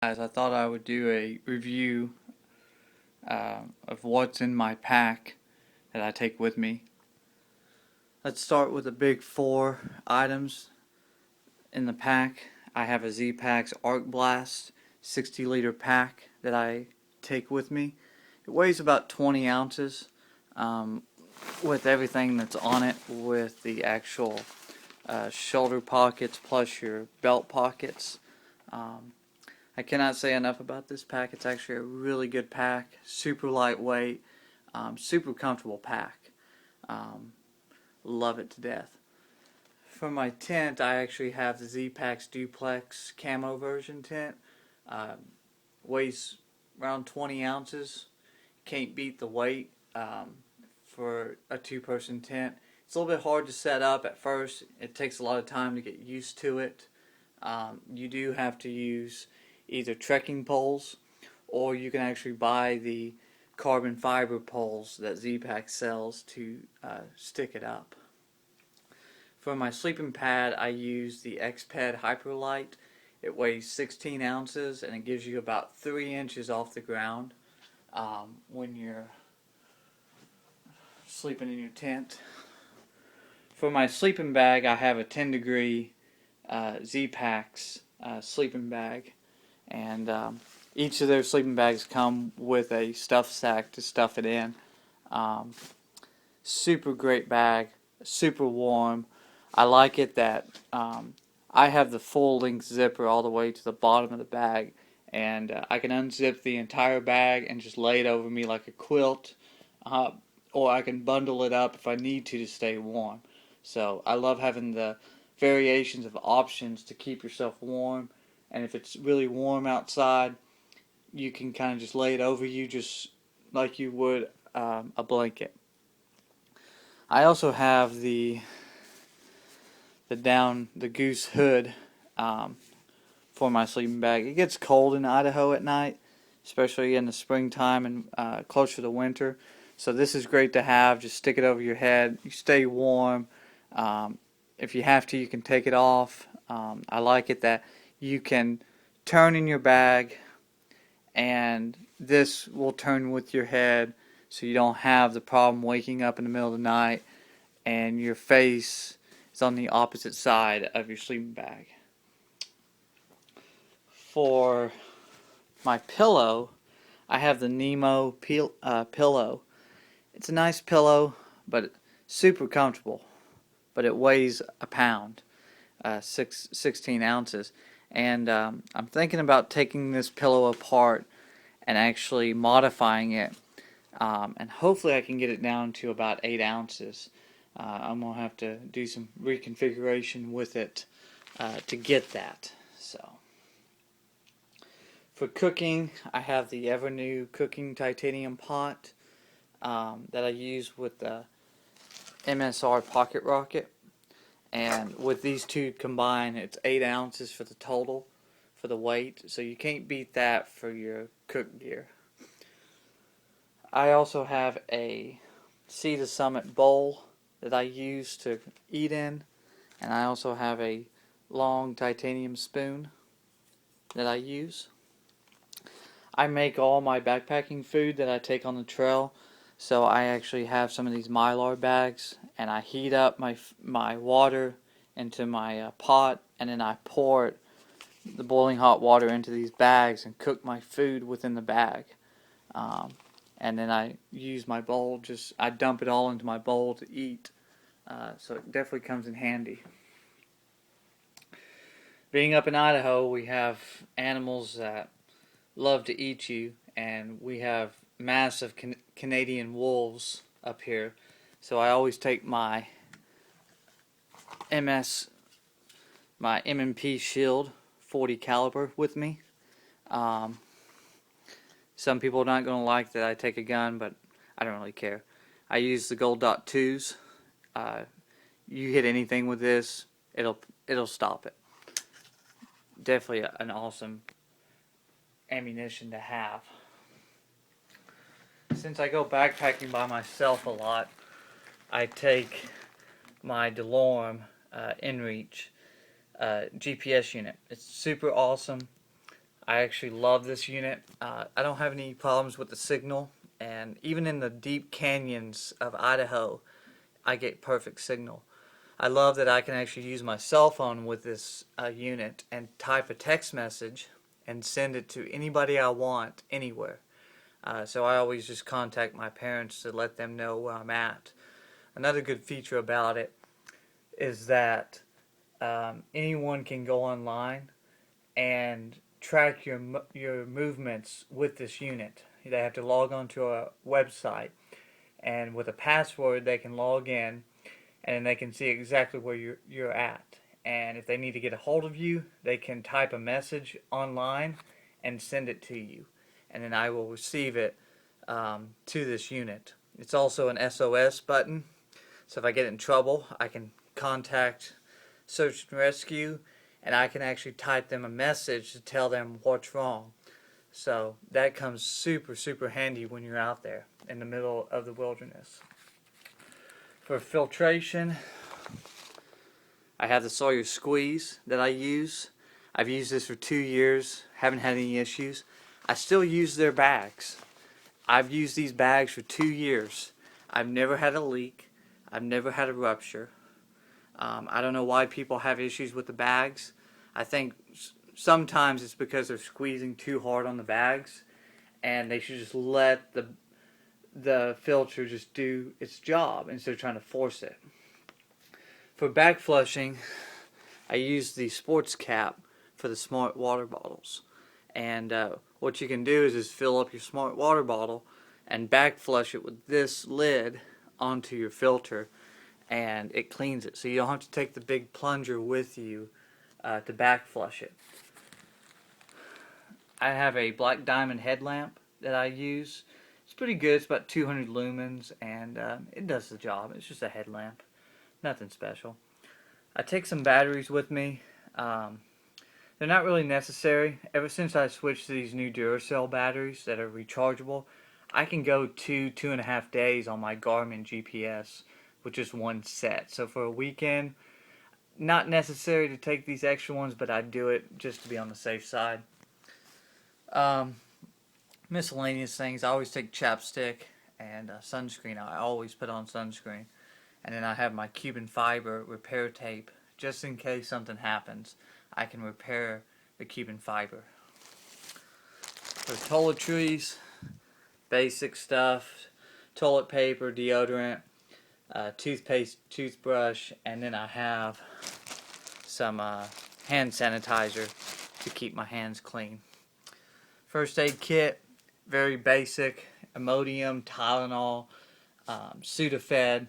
Guys, I thought I would do a review of what's in my pack that I take with me. Let's start with the big four items in the pack. I have a Z-Packs Arc Blast 60-liter pack that I take with me. It weighs about 20 ounces with everything that's on it, with the actual shoulder pockets plus your belt pockets. I cannot say enough about this pack. It's actually a really good pack, super lightweight, super comfortable pack. Love it to death. For my tent, I actually have the Z-Packs Duplex Camo version tent. Weighs around 20 ounces. Can't beat the weight for a two-person tent. It's a little bit hard to set up at first. It takes a lot of time to get used to it. You do have to use either trekking poles, or you can actually buy the carbon fiber poles that Z-Pack sells to stick it up. For my sleeping pad, I use the X-Ped Hyperlight. It weighs 16 ounces and it gives you about 3 inches off the ground when you're sleeping in your tent. For my sleeping bag, I have a 10-degree Z-Packs sleeping bag, and each of their sleeping bags come with a stuff sack to stuff it in. Super great bag, super warm. I like it that I have the full length zipper all the way to the bottom of the bag, and I can unzip the entire bag and just lay it over me like a quilt, or I can bundle it up if I need to stay warm. So I love having the variations of options to keep yourself warm, and if it's really warm outside, you can kind of just lay it over you just like you would a blanket. I also have the goose hood for my sleeping bag. It gets cold in Idaho at night, especially in the springtime and closer to winter. So this is great to have. Just stick it over your head. You stay warm. If you have to, you can take it off. I like it that you can turn in your bag, and this will turn with your head, so you don't have the problem waking up in the middle of the night and your face is on the opposite side of your sleeping bag. For my pillow, I have the Nemo pillow. It's a nice pillow, but super comfortable. But it weighs a pound, 16 ounces. And I'm thinking about taking this pillow apart and actually modifying it. And hopefully I can get it down to about 8 ounces. I'm going to have to do some reconfiguration with it to get that. So, for cooking, I have the Evernew cooking titanium pot that I use with the MSR Pocket Rocket. And with these two combined, it's 8 ounces for the total for the weight. So you can't beat that for your cook gear. I also have a Sea to Summit bowl that I use to eat in, and I also have a long titanium spoon that I use. I make all my backpacking food that I take on the trail, so I actually have some of these Mylar bags, and I heat up my water into my pot, and then I pour the boiling hot water into these bags and cook my food within the bag. And then I use my bowl, I dump it all into my bowl to eat. So it definitely comes in handy. Being up in Idaho, we have animals that love to eat you, and we have massive Canadian wolves up here. So I always take my M&P Shield 40 caliber with me. Some people are not going to like that I take a gun, but I don't really care. I use the Gold Dot 2s. You hit anything with this, it'll stop it. Definitely an awesome ammunition to have. Since I go backpacking by myself a lot, I take my DeLorme InReach GPS unit. It's super awesome. I actually love this unit. I don't have any problems with the signal, and even in the deep canyons of Idaho, I get perfect signal. I love that I can actually use my cell phone with this unit and type a text message and send it to anybody I want anywhere. So I always just contact my parents to let them know where I'm at. Another good feature about it is that anyone can go online and track your movements with this unit. They have to log onto a website, and with a password they can log in, and they can see exactly where you're at. And if they need to get a hold of you, they can type a message online and send it to you, and then I will receive it to this unit. It's also an SOS button, so if I get in trouble, I can contact search and rescue, and I can actually type them a message to tell them what's wrong. So that comes super handy when you're out there in the middle of the wilderness. For filtration, I have the Sawyer Squeeze that I use. I've used this for 2 years, haven't had any issues. I still use their bags. I've used these bags for 2 years. I've never had a leak. I've never had a rupture. I don't know why people have issues with the bags. I think sometimes it's because they're squeezing too hard on the bags, and they should just let the filter just do its job instead of trying to force it. For bag flushing, I use the sports cap for the smart water bottles. And what you can do is just fill up your smart water bottle and bag flush it with this lid onto your filter, and it cleans it. So you don't have to take the big plunger with you to back flush it. I have a black diamond headlamp that I use. It's pretty good. It's about 200 lumens, and it does the job. It's just a headlamp. Nothing special. I take some batteries with me. They're not really necessary. Ever since I switched to these new Duracell batteries that are rechargeable, I can go 2.5 days on my Garmin GPS with just one set. So for a weekend, not necessary to take these extra ones, but I do it just to be on the safe side. Miscellaneous things. I always take chapstick and sunscreen. I always put on sunscreen. And then I have my Cuban fiber repair tape just in case something happens. I can repair the Cuban fiber. For toiletries, basic stuff, toilet paper, deodorant, toothpaste, toothbrush, and then I have some hand sanitizer to keep my hands clean. First aid kit, very basic, Imodium, Tylenol, Sudafed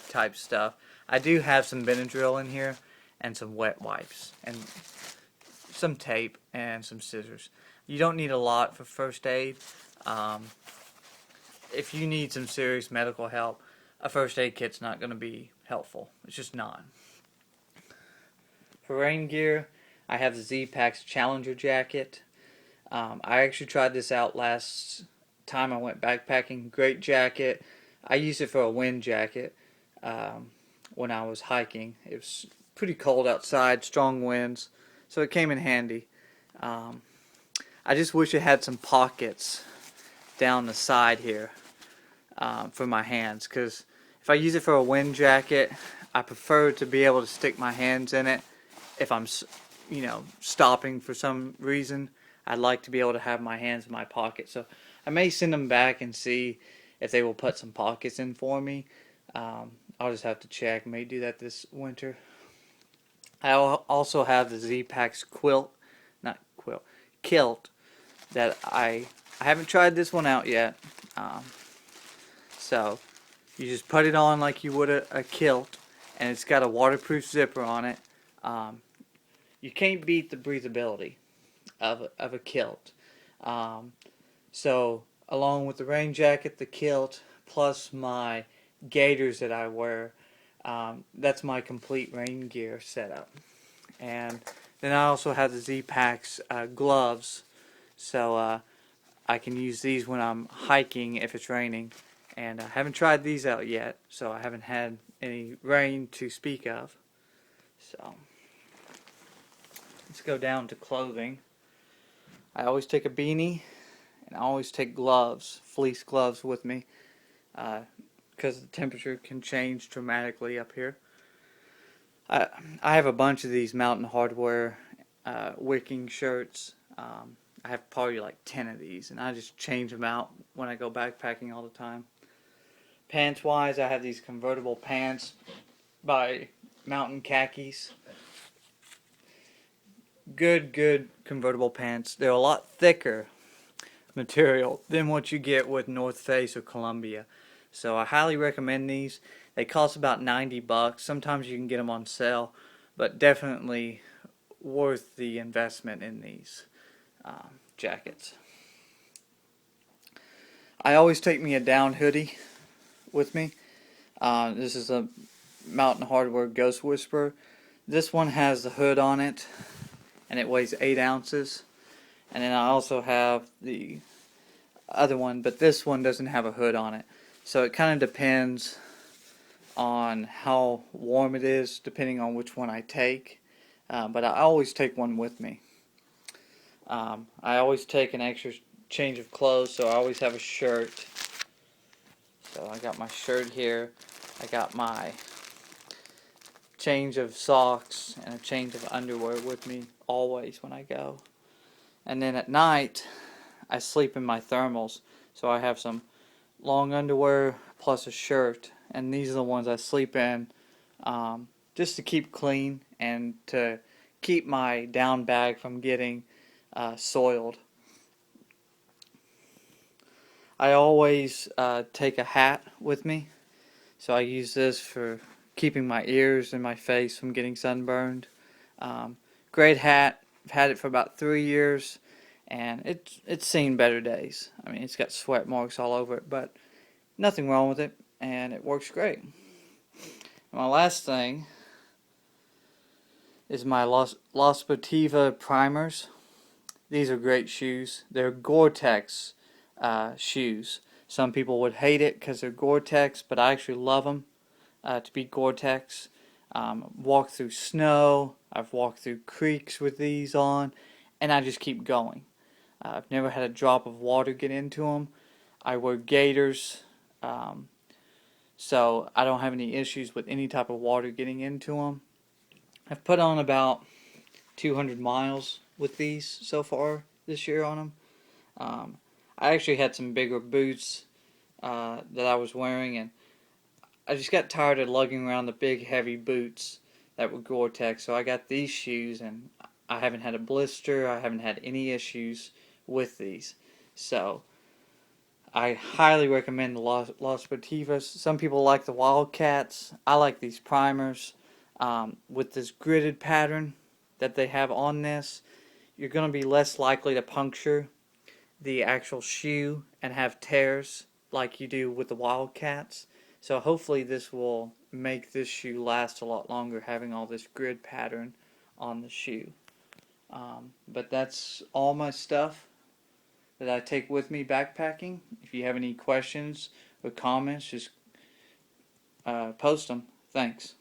type stuff. I do have some Benadryl in here and some wet wipes and some tape and some scissors. You don't need a lot for first aid. If you need some serious medical help, a first aid kit's not going to be helpful. It's just not. For rain gear, I have the Z-Packs Challenger jacket. I actually tried this out last time I went backpacking. Great jacket. I used it for a wind jacket when I was hiking. It was pretty cold outside, strong winds, so it came in handy. I just wish it had some pockets down the side here for my hands, because if I use it for a wind jacket, I prefer to be able to stick my hands in it if I'm, stopping for some reason. I'd like to be able to have my hands in my pocket, so I may send them back and see if they will put some pockets in for me. I'll just have to check. May do that this winter. I also have the Z-Packs kilt that I haven't tried this one out yet. So you just put it on like you would a kilt, and it's got a waterproof zipper on it. You can't beat the breathability of a kilt. So along with the rain jacket, the kilt, plus my gaiters that I wear, that's my complete rain gear setup. And then I also have the Z-Packs gloves, so I can use these when I'm hiking if it's raining. And I haven't tried these out yet, so I haven't had any rain to speak of. So let's go down to clothing. I always take a beanie, and I always take gloves, fleece gloves with me, because the temperature can change dramatically up here. I, I have a bunch of these Mountain Hardwear wicking shirts. I have probably like 10 of these, and I just change them out when I go backpacking all the time. Pants wise, I have these convertible pants by Mountain Khakis. Good convertible pants. They're a lot thicker material than what you get with North Face or Columbia. So I highly recommend these. They cost about $90. Sometimes you can get them on sale, but definitely worth the investment in these jackets. I always take me a down hoodie with me. This is a Mountain Hardwear Ghost Whisperer. This one has the hood on it, and it weighs 8 ounces. And then I also have the other one, but this one doesn't have a hood on it. So it kind of depends on how warm it is, depending on which one I take. But I always take one with me. I always take an extra change of clothes, so I always have a shirt. So I got my shirt here. I got my change of socks and a change of underwear with me always when I go. And then at night, I sleep in my thermals. So I have some long underwear plus a shirt, and these are the ones I sleep in, just to keep clean and to keep my down bag from getting soiled. I always take a hat with me, so I use this for keeping my ears and my face from getting sunburned. Great hat. I've had it for about 3 years, and it's seen better days. I mean, it's got sweat marks all over it, but nothing wrong with it, and it works great. My last thing is my Las Sportiva primers. These are great shoes. They're Gore-Tex shoes. Some people would hate it because they're Gore-Tex, but I actually love them to be Gore-Tex. Walked through snow. I've walked through creeks with these on, and I just keep going. I've never had a drop of water get into them. I wear gaiters, so I don't have any issues with any type of water getting into them. I've put on about 200 miles with these so far this year on them. I actually had some bigger boots that I was wearing, and I just got tired of lugging around the big heavy boots that were Gore-Tex, so I got these shoes, and I haven't had a blister. I haven't had any issues with these. So I highly recommend the Las Sportivas. Some people like the Wildcats. I like these primers. With this gridded pattern that they have on this, you're going to be less likely to puncture the actual shoe and have tears like you do with the Wildcats. So hopefully this will make this shoe last a lot longer, having all this grid pattern on the shoe. But that's all my stuff that I take with me backpacking. If you have any questions or comments, just post them. Thanks.